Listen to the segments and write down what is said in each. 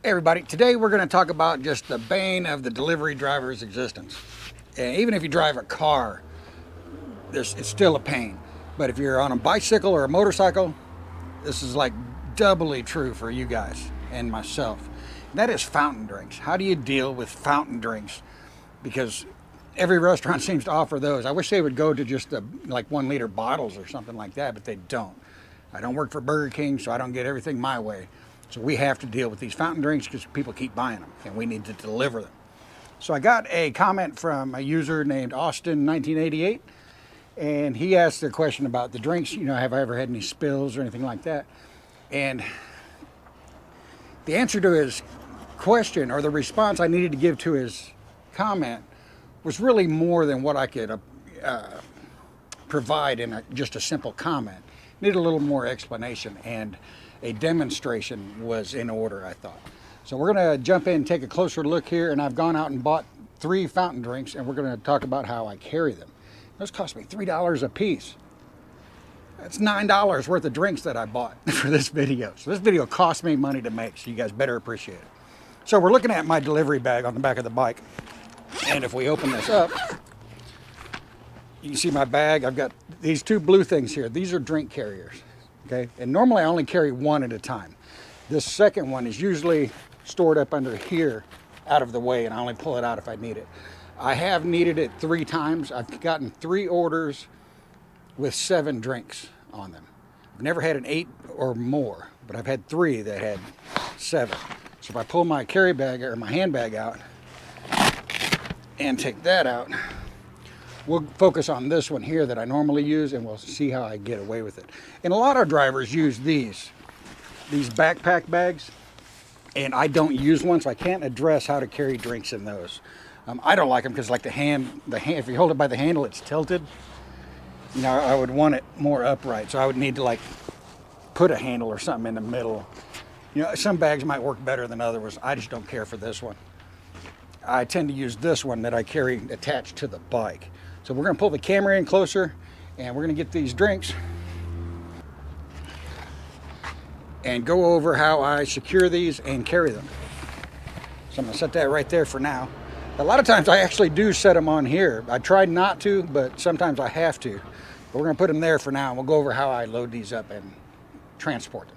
Hey everybody, today we're going to talk about just the bane of the delivery driver's existence. And even if you drive a car, it's still a pain. But if you're on a bicycle or a motorcycle, this is like doubly true for you guys and myself. And that is fountain drinks. How do you deal with fountain drinks? Because every restaurant seems to offer those. I wish they would go to just like 1 liter bottles or something like that, but they don't. I don't work for Burger King, so I don't get everything my way. So we have to deal with these fountain drinks because people keep buying them and we need to deliver them. So I got a comment from a user named Austin1988, and he asked a question about the drinks. You know, have I ever had any spills or anything like that? And the answer to his question, or the response I needed to give to his comment, was really more than what I could provide in just a simple comment. Needed a little more explanation, and a demonstration was in order, I thought. So we're going to jump in and take a closer look here, and I've gone out and bought 3 fountain drinks, and we're going to talk about how I carry them. Those cost me $3 a piece. That's $9 worth of drinks that I bought for this video. So this video cost me money to make, so you guys better appreciate it. So we're looking at my delivery bag on the back of the bike, and if we open this up, you can see my bag. I've got these 2 blue things here. These are drink carriers. Okay, and normally I only carry 1 at a time. This second one is usually stored up under here, out of the way, and I only pull it out if I need it. I have needed it 3 times. I've gotten 3 orders with 7 drinks on them. I've never had an 8 or more, but I've had 3 that had 7. So if I pull my carry bag or my handbag out and take that out, we'll focus on this one here that I normally use, and we'll see how I get away with it. And a lot of drivers use these backpack bags, and I don't use one, so I can't address how to carry drinks in those. I don't like them because, like, the hand, if you hold it by the handle, it's tilted. You know, I would want it more upright, so I would need to like put a handle or something in the middle. You know, some bags might work better than others. I just don't care for this one. I tend to use this one that I carry attached to the bike. So we're going to pull the camera in closer, and we're going to get these drinks and go over how I secure these and carry them. So I'm going to set that right there for now. A lot of times I actually do set them on here. I tried not to, but sometimes I have to. But we're going to put them there for now, and we'll go over how I load these up and transport them.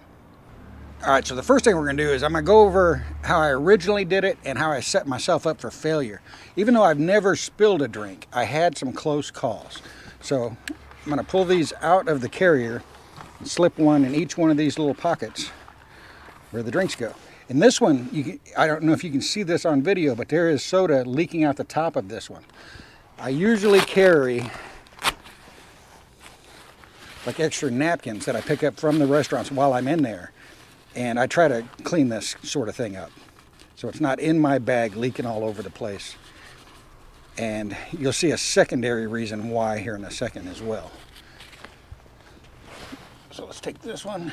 All right, so the first thing we're going to do is I'm going to go over how I originally did it and how I set myself up for failure. Even though I've never spilled a drink, I had some close calls. So I'm going to pull these out of the carrier and slip one in each one of these little pockets where the drinks go. And this one, I don't know if you can see this on video, but there is soda leaking out the top of this one. I usually carry like extra napkins that I pick up from the restaurants while I'm in there. And I try to clean this sort of thing up, so it's not in my bag leaking all over the place. And you'll see a secondary reason why here in a second as well. So let's take this one.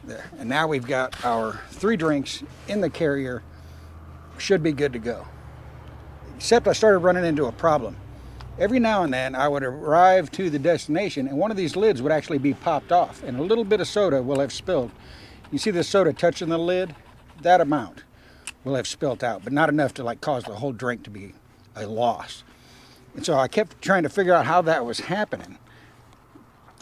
There. And now we've got our 3 drinks in the carrier. Should be good to go. Except I started running into a problem. Every now and then I would arrive to the destination, and one of these lids would actually be popped off, and a little bit of soda will have spilled. You see the soda touching the lid? That amount will have spilt out, but not enough to like cause the whole drink to be a loss. And so I kept trying to figure out how that was happening.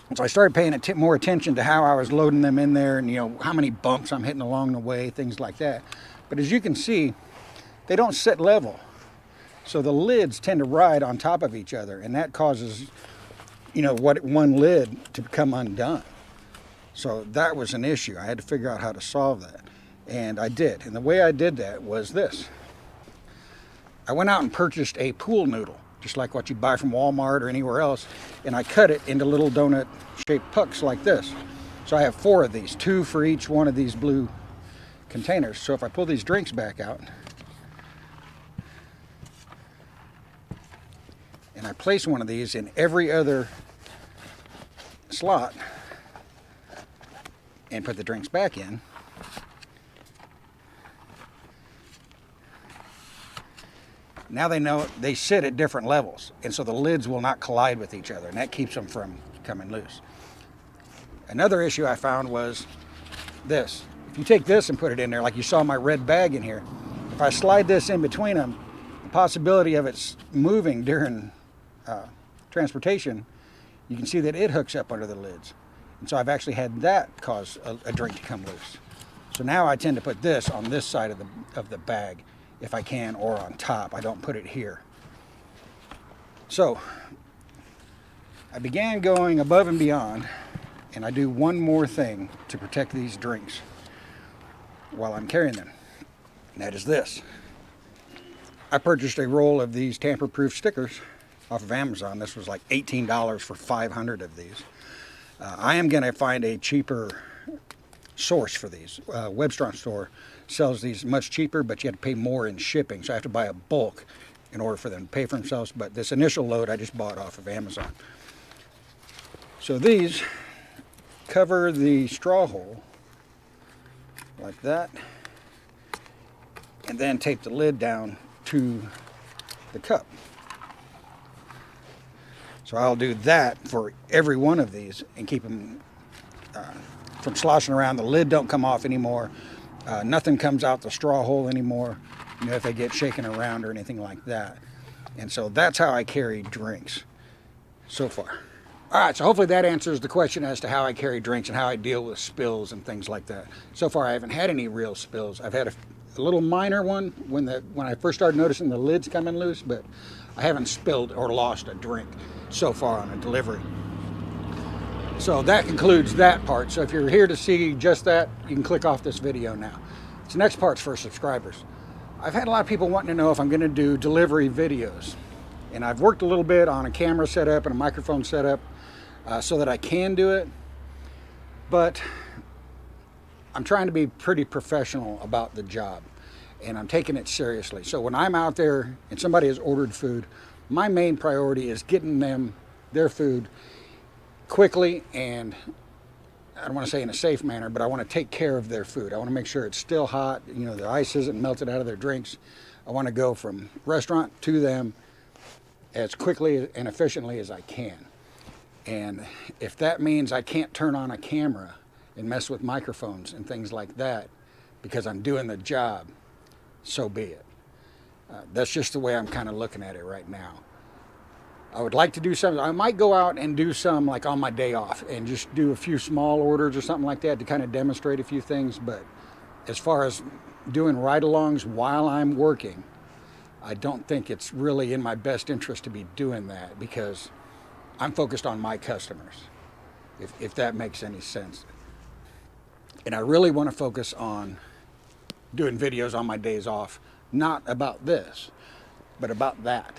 And so I started paying more attention to how I was loading them in there, and, you know, how many bumps I'm hitting along the way, things like that. But as you can see, they don't sit level. So the lids tend to ride on top of each other, and that causes, you know, one lid to come undone. So that was an issue. I had to figure out how to solve that, and I did. And the way I did that was this. I went out and purchased a pool noodle, just like what you buy from Walmart or anywhere else, and I cut it into little donut-shaped pucks like this. So I have 4 of these, 2 for each one of these blue containers. So if I pull these drinks back out, and I place one of these in every other slot and put the drinks back in, now they know they sit at different levels, and so the lids will not collide with each other, and that keeps them from coming loose. Another issue I found was this. If you take this and put it in there, like you saw my red bag in here, if I slide this in between them, the possibility of it moving during transportation, you can see that it hooks up under the lids. And so I've actually had that cause a drink to come loose. So now I tend to put this on this side of the bag if I can, or on top. I don't put it here. So I began going above and beyond, and I do one more thing to protect these drinks while I'm carrying them. And that is this. I purchased a roll of these tamper-proof stickers off of Amazon. This was like $18 for 500 of these. I am going to find a cheaper source for these. Webstron store sells these much cheaper, but you have to pay more in shipping. So I have to buy a bulk in order for them to pay for themselves. But this initial load I just bought off of Amazon. So these cover the straw hole like that, and then tape the lid down to the cup. So I'll do that for every one of these and keep them from sloshing around. The lid don't come off anymore. Nothing comes out the straw hole anymore, you know, if they get shaken around or anything like that. And so that's how I carry drinks so far. All right, so hopefully that answers the question as to how I carry drinks and how I deal with spills and things like that. So far I haven't had any real spills. I've had a little minor one when I first started noticing the lids coming loose, but I haven't spilled or lost a drink so far on a delivery. So that concludes that part. So if you're here to see just that, you can click off this video now. This next part's for subscribers. I've had a lot of people wanting to know if I'm going to do delivery videos. And I've worked a little bit on a camera setup and a microphone setup so that I can do it. But I'm trying to be pretty professional about the job, and I'm taking it seriously. So when I'm out there and somebody has ordered food, my main priority is getting them their food quickly, and I don't want to say in a safe manner, but I want to take care of their food. I want to make sure it's still hot, you know, the ice isn't melted out of their drinks. I want to go from restaurant to them as quickly and efficiently as I can. And if that means I can't turn on a camera and mess with microphones and things like that because I'm doing the job, so be it. That's just the way I'm kind of looking at it right now. I would like to do something. I might go out and do some like on my day off and just do a few small orders or something like that to kind of demonstrate a few things. But as far as doing ride-alongs while I'm working, I don't think it's really in my best interest to be doing that because I'm focused on my customers, if that makes any sense. And I really want to focus on doing videos on my days off, not about this, but about that.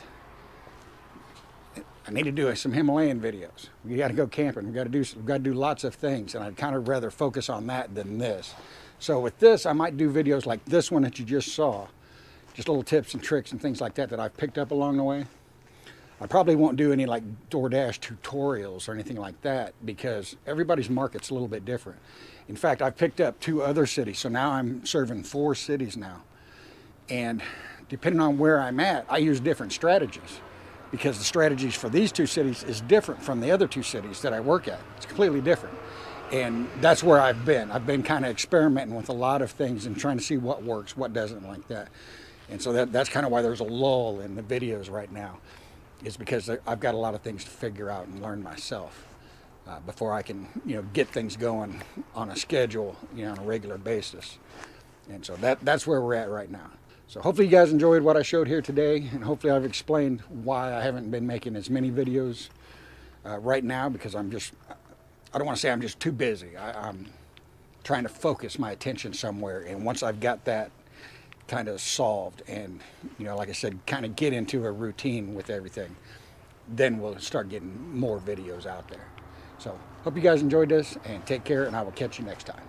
I need to do some Himalayan videos. We got to go camping. We got to do lots of things, and I'd kind of rather focus on that than this. So with this, I might do videos like this one that you just saw, just little tips and tricks and things like that that I've picked up along the way. I probably won't do any like DoorDash tutorials or anything like that because everybody's market's a little bit different. In fact, I've picked up 2 other cities, so now I'm serving 4 cities now. And depending on where I'm at, I use different strategies because the strategies for these 2 cities is different from the other 2 cities that I work at. It's completely different. And that's where I've been. I've been kind of experimenting with a lot of things and trying to see what works, what doesn't, like that. And so that's kind of why there's a lull in the videos right now, is because I've got a lot of things to figure out and learn myself before I can, you know, get things going on a schedule, you know, on a regular basis. And so that's where we're at right now. So hopefully you guys enjoyed what I showed here today, and hopefully I've explained why I haven't been making as many videos right now, because I don't want to say I'm just too busy. I'm trying to focus my attention somewhere, and once I've got that kind of solved and, you know, like I said, kind of get into a routine with everything, then we'll start getting more videos out there. So hope you guys enjoyed this, and take care, and I will catch you next time.